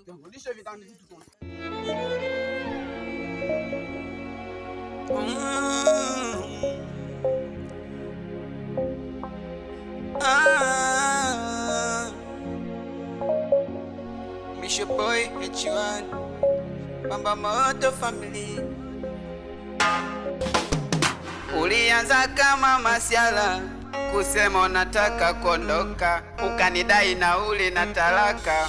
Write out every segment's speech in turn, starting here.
Rudisha vitani vitu tu. Misha boy H1 Bamba Moto family. Ulianza kama masiala kusema unataka kuondoka, ukanidai nauli na talaka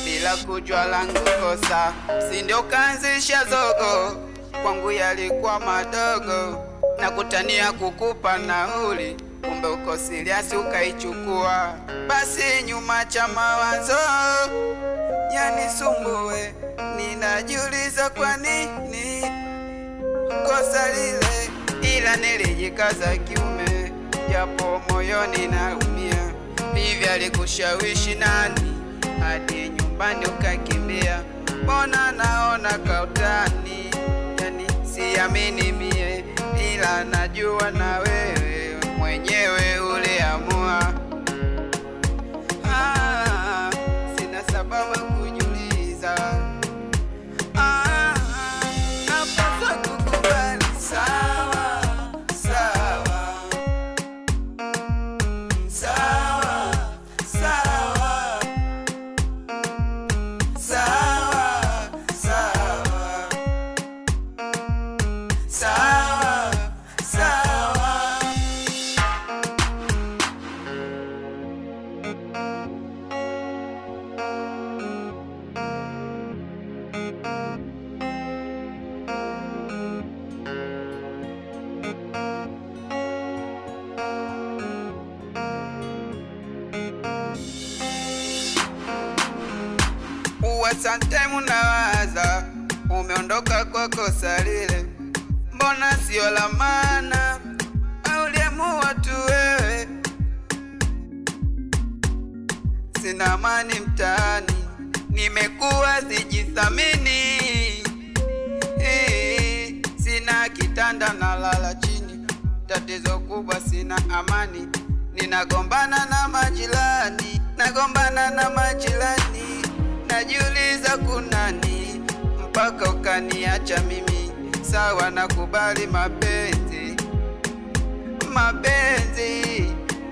bila kujua langu kosa, si ndio kaanzisha zogo kwangu yalikuwa madogo, na kutania kukupa nauli, kumbe uko serious ukaichukua. Basi nyuma cha mawazo yanisumbue, ninajiuliza kwa nini kosa lile, ila nilijikaza kiume japo moyoni naumia. Hivi alikushawishi nani hadi nyumbani ukakimbia? Mbona naona kautani, yani siamini mie, ila najua na wewe mwenyewe uliamua. Sina sababu kujiuliza, napaswa kukubali. Sawa sawa sawa sawa sawa sawa sawa sawa. Sometime unawaza umeondoka kwa kosa lile, mbona sio la maana, au uliamua tu wewe? Sina amani mtaani, nimekuwa sijithamini, sina kitanda na lala chini, tatizo kubwa sina amani, ninagombana na majirani, najiuliza kunani mpaka ukaniacha mimi. Sawa nakubali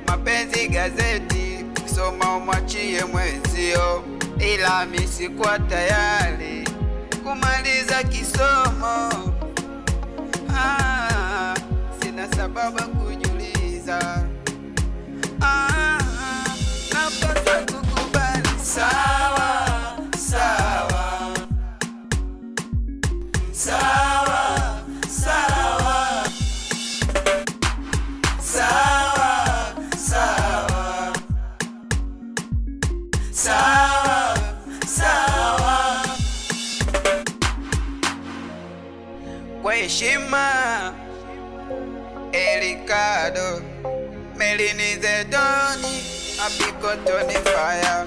mapenzi gazeti, soma umwachie mwenzio, ila mimi sikuwa tayari kumaliza kisomo. Sina sababu kujiuliza, napaswa kukubali. Sawa sawa sawa sawa sawa sawa sawa sawa. Kwa heshima Elikado Melini Zedoni Apikotoni Fire.